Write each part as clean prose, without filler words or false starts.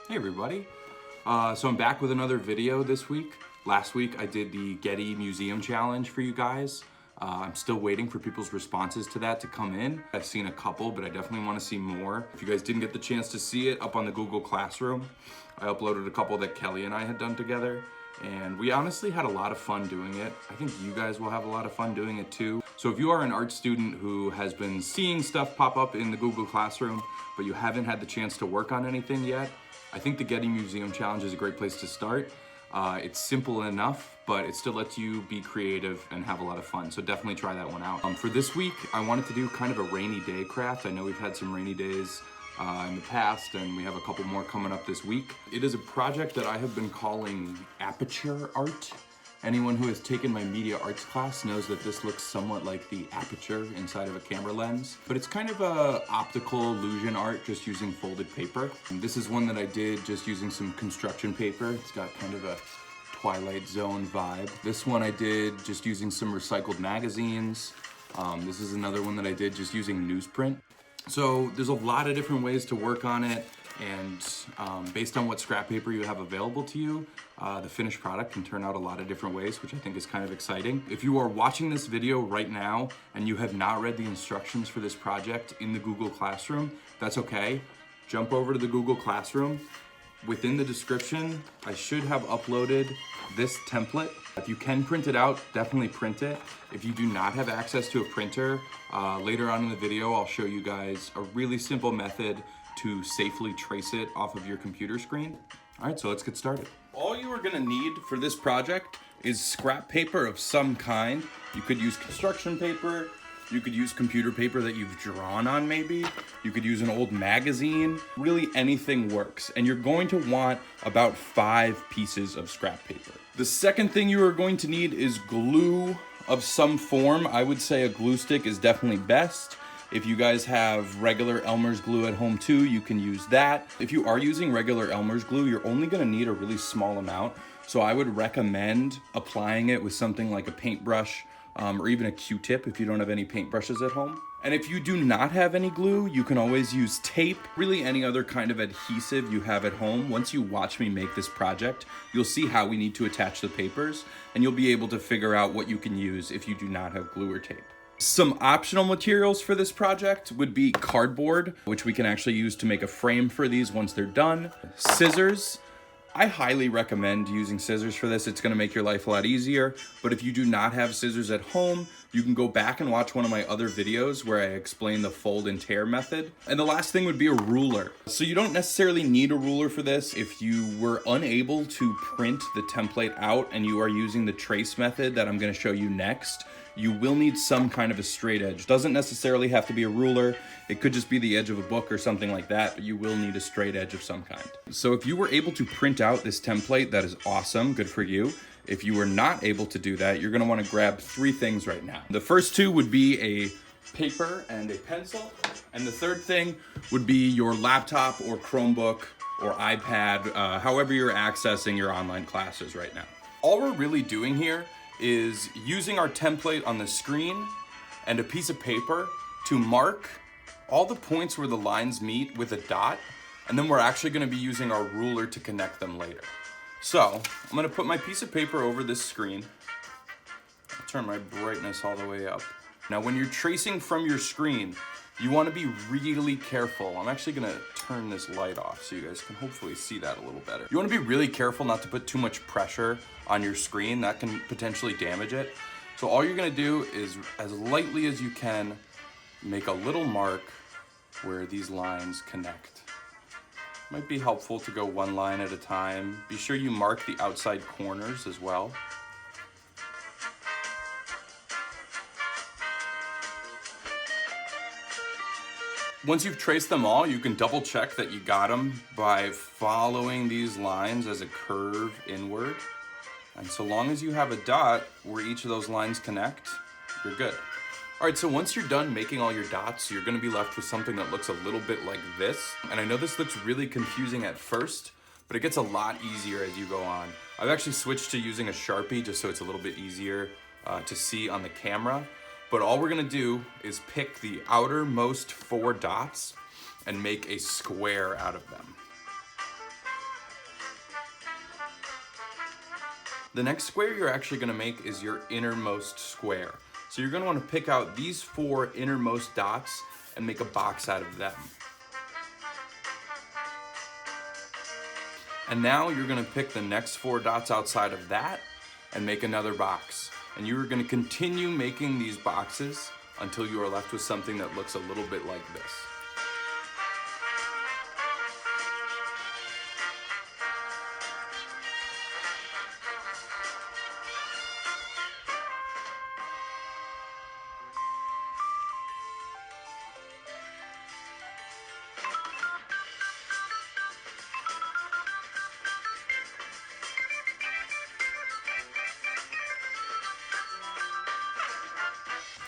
Hey everybody. So I'm back with another video this week. Last week I did the Getty Museum Challenge for you guys. I'm still waiting for people's responses to that to come in. I've seen a couple, but I definitely want to see more. If you guys didn't get the chance to see it, up on the Google Classroom, I uploaded a couple that Kelly and I had done together. And we honestly had a lot of fun doing it. I think you guys will have a lot of fun doing it too. So if you are an art student who has been seeing stuff pop up in the Google Classroom, but you haven't had the chance to work on anything yet, I think the Getty Museum Challenge is a great place to start. It's simple enough, but it still lets you be creative and have a lot of fun. So definitely try that one out. For this week, I wanted to do kind of a rainy day craft. I know we've had some rainy days in the past, and we have a couple more coming up this week. It is a project that I have been calling Aperture art. Anyone who has taken my media arts class knows that this looks somewhat like the aperture inside of a camera lens, but it's kind of a optical illusion art just using folded paper. And this is one that I did just using some construction paper. It's got kind of a Twilight Zone vibe. This one I did just using some recycled magazines. This is another one that I did just using newsprint. So there's a lot of different ways to work on it, and based on what scrap paper you have available to you, the finished product can turn out a lot of different ways, which I think is kind of exciting. If you are watching this video right now and you have not read the instructions for this project in the Google Classroom, that's okay. Jump over to the Google Classroom. Within the description, I should have uploaded this template. If you can print it out, definitely print it. If you do not have access to a printer, later on in the video, I'll show you guys a really simple method to safely trace it off of your computer screen. All right, so let's get started. All you are gonna need for this project is scrap paper of some kind. You could use construction paper, you could use computer paper that you've drawn on maybe, you could use an old magazine, really anything works. And you're going to want about 5 pieces of scrap paper. The second thing you are going to need is glue of some form. I would say a glue stick is definitely best. If you guys have regular Elmer's glue at home too, you can use that. If you are using regular Elmer's glue, you're only gonna need a really small amount. So I would recommend applying it with something like a paintbrush or even a Q-tip if you don't have any paintbrushes at home. And if you do not have any glue, you can always use tape, really any other kind of adhesive you have at home. Once you watch me make this project, you'll see how we need to attach the papers, and you'll be able to figure out what you can use if you do not have glue or tape. Some optional materials for this project would be cardboard, which we can actually use to make a frame for these once they're done. Scissors. I highly recommend using scissors for this. It's gonna make your life a lot easier, but if you do not have scissors at home, you can go back and watch one of my other videos where I explain the fold and tear method. And the last thing would be a ruler. So you don't necessarily need a ruler for this. If you were unable to print the template out and you are using the trace method that I'm gonna show you next, you will need some kind of a straight edge. Doesn't necessarily have to be a ruler. It could just be the edge of a book or something like that, but you will need a straight edge of some kind. So if you were able to print out this template, that is awesome, good for you. If you were not able to do that, you're gonna wanna grab 3 things right now. The first 2 would be a paper and a pencil, and the third thing would be your laptop or Chromebook or iPad, however you're accessing your online classes right now. All we're really doing here is using our template on the screen and a piece of paper to mark all the points where the lines meet with a dot, and then we're actually gonna be using our ruler to connect them later. So, I'm gonna put my piece of paper over this screen. I'll turn my brightness all the way up. Now, when you're tracing from your screen, you wanna be really careful. I'm actually gonna turn this light off so you guys can hopefully see that a little better. You wanna be really careful not to put too much pressure on your screen. That can potentially damage it. So all you're gonna do is, as lightly as you can, make a little mark where these lines connect. Might be helpful to go 1 line at a time. Be sure you mark the outside corners as well. Once you've traced them all, you can double check that you got them by following these lines as a curve inward. And so long as you have a dot where each of those lines connect, you're good. All right, so once you're done making all your dots, you're gonna be left with something that looks a little bit like this. And I know this looks really confusing at first, but it gets a lot easier as you go on. I've actually switched to using a Sharpie just so it's a little bit easier to see on the camera. But all we're gonna do is pick the outermost 4 dots and make a square out of them. The next square you're actually gonna make is your innermost square. So you're gonna wanna pick out these 4 innermost dots and make a box out of them. And now you're gonna pick the next 4 dots outside of that and make another box. And you're gonna continue making these boxes until you are left with something that looks a little bit like this.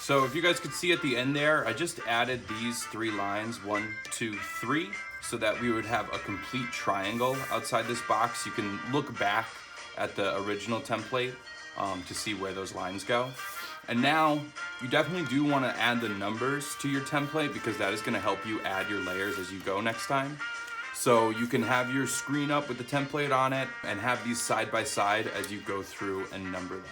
So if you guys could see at the end there, I just added these 3 lines, 1, 2, 3, so that we would have a complete triangle outside this box. You can look back at the original template to see where those lines go. And now you definitely do want to add the numbers to your template because that is going to help you add your layers as you go next time. So you can have your screen up with the template on it and have these side by side as you go through and number them.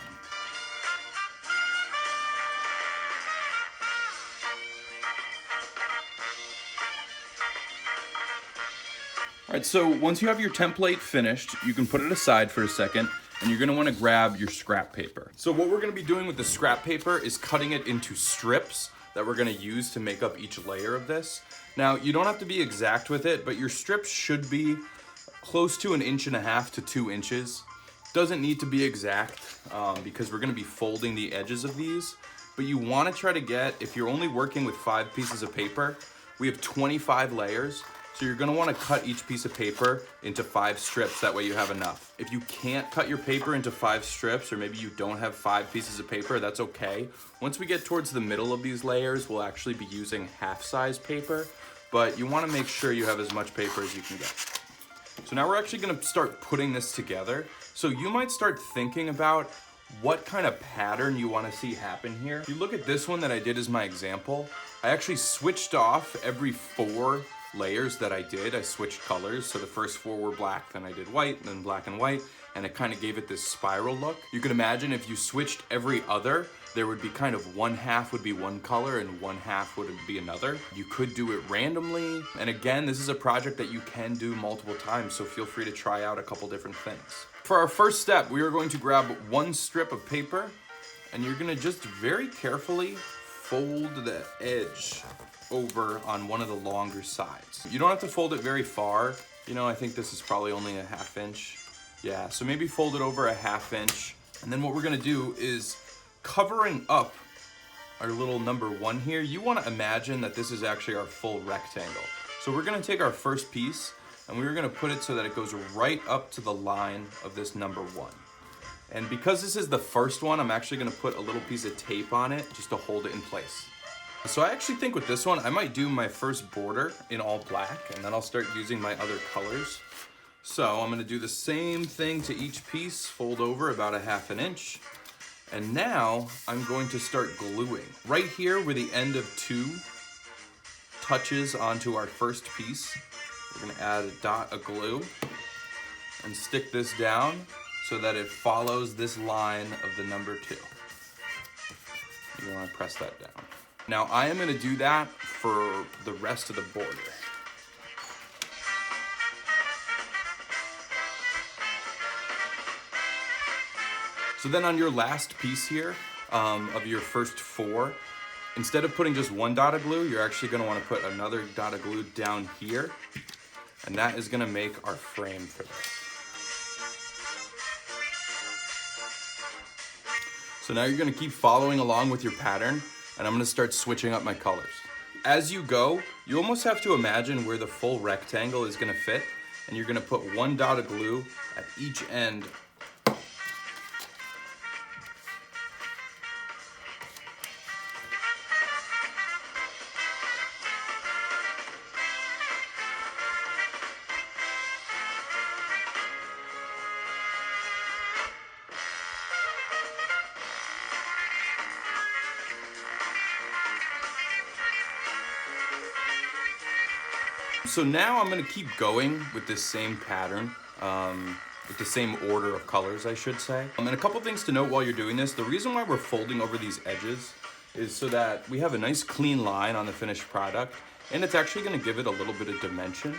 All right, so once you have your template finished, you can put it aside for a second, and you're gonna wanna grab your scrap paper. So what we're gonna be doing with the scrap paper is cutting it into strips that we're gonna use to make up each layer of this. Now, you don't have to be exact with it, but your strips should be close to 1.5 to 2 inches. Doesn't need to be exact because we're gonna be folding the edges of these, but you wanna try to get, if you're only working with 5 pieces of paper, we have 25 layers. So you're gonna wanna cut each piece of paper into 5 strips, that way you have enough. If you can't cut your paper into 5 strips, or maybe you don't have 5 pieces of paper, that's okay. Once we get towards the middle of these layers, we'll actually be using half-size paper, but you wanna make sure you have as much paper as you can get. So now we're actually gonna start putting this together. So you might start thinking about what kind of pattern you wanna see happen here. If you look at this one that I did as my example, I actually switched off every 4 layers that I did. I switched colors, so the first 4 were black, then I did white, then black and white, and it kind of gave it this spiral look. You can imagine if you switched every other, there would be kind of 1/2 would be one color and 1/2 would be another. You could do it randomly, and again, this is a project that you can do multiple times, so feel free to try out a couple different things. For our first step, we are going to grab 1 strip of paper, and you're gonna just very carefully fold the edge over on one of the longer sides. You don't have to fold it very far. You know, I think this is probably only 1/2 inch. Yeah, so maybe fold it over 1/2 inch. And then what we're gonna do is covering up our little number 1 here, you wanna imagine that this is actually our full rectangle. So we're gonna take our first piece and we're gonna put it so that it goes right up to the line of this number 1. And because this is the first one, I'm actually gonna put a little piece of tape on it just to hold it in place. So I actually think with this one, I might do my first border in all black, and then I'll start using my other colors. So I'm gonna do the same thing to each piece, fold over about 1/2 inch. And now I'm going to start gluing. Right here where the end of 2 touches onto our first piece, we're gonna add a dot of glue and stick this down so that it follows this line of the number 2. You wanna press that down. Now I am gonna do that for the rest of the border. So then on your last piece here, of your first 4, instead of putting just 1 dot of glue, you're actually gonna wanna put another dot of glue down here, and that is gonna make our frame for this. So now you're gonna keep following along with your pattern, and I'm gonna start switching up my colors. As you go, you almost have to imagine where the full rectangle is gonna fit, and you're gonna put 1 dot of glue at each end. So now I'm gonna keep going with this same pattern. with the same order of colors, I should say. And a couple things to note while you're doing this. The reason why we're folding over these edges is so that we have a nice clean line on the finished product, and it's actually gonna give it a little bit of dimension.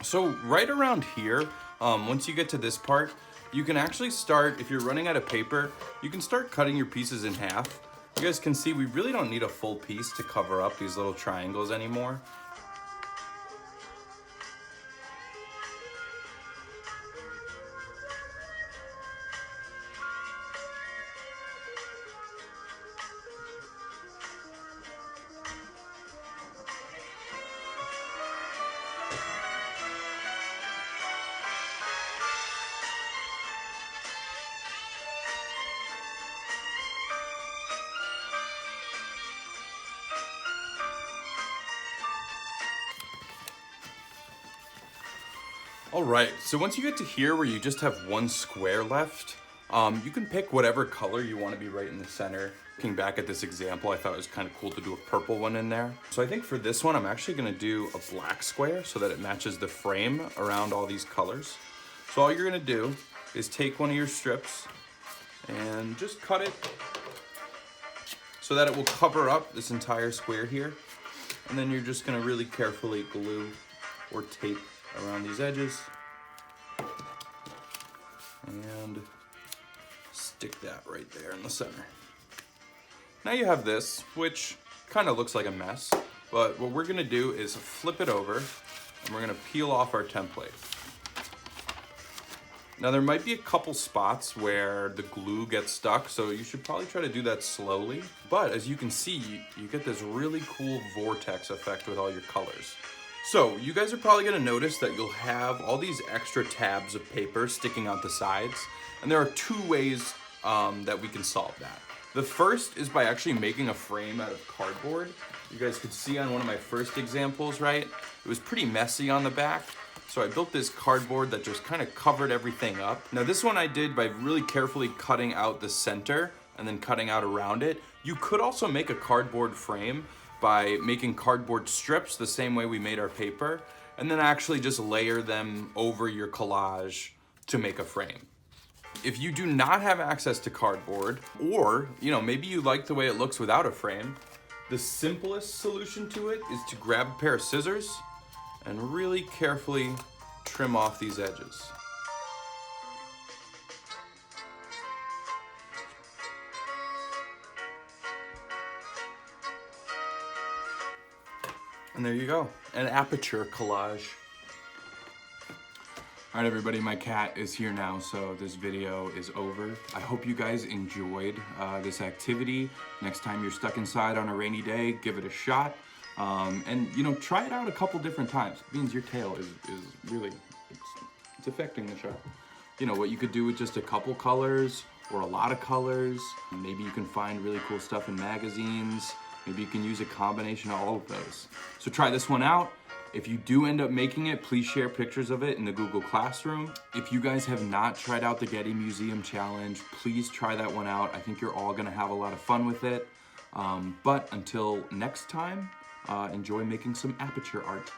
So right around here, once you get to this part, you can actually start, if you're running out of paper, you can start cutting your pieces in half. You guys can see we really don't need a full piece to cover up these little triangles anymore. All right, so once you get to here where you just have one square left, you can pick whatever color you want to be right in the center. Looking back at this example, I thought it was kind of cool to do a purple one in there. So I think for this one, I'm actually gonna do a black square so that it matches the frame around all these colors. So all you're gonna do is take one of your strips and just cut it so that it will cover up this entire square here. And then you're just gonna really carefully glue or tape around these edges and stick that right there in the center. Now you have this, which kind of looks like a mess, but what we're gonna do is flip it over and we're gonna peel off our template. Now there might be a couple spots where the glue gets stuck, so you should probably try to do that slowly. But as you can see, you get this really cool vortex effect with all your colors. So you guys are probably gonna notice that you'll have all these extra tabs of paper sticking out the sides, and there are two ways that we can solve that. The first is by actually making a frame out of cardboard. You guys could see on one of my first examples, right? It was pretty messy on the back, so I built this cardboard that just kind of covered everything up. Now this one I did by really carefully cutting out the center and then cutting out around it. You could also make a cardboard frame by making cardboard strips the same way we made our paper, and then actually just layer them over your collage to make a frame. If you do not have access to cardboard, or maybe you like the way it looks without a frame, the simplest solution to it is to grab a pair of scissors and really carefully trim off these edges. And there you go, an Aperture collage. All right, everybody, my cat is here now, so this video is over. I hope you guys enjoyed this activity. Next time you're stuck inside on a rainy day, give it a shot. And try it out a couple different times. It means your tail is really, it's affecting the shot. What you could do with just a couple colors or a lot of colors. Maybe you can find really cool stuff in magazines. Maybe you can use a combination of all of those. So try this one out. If you do end up making it, please share pictures of it in the Google Classroom. If you guys have not tried out the Getty Museum Challenge, please try that one out. I think you're all gonna have a lot of fun with it. But until next time, enjoy making some Aperture art.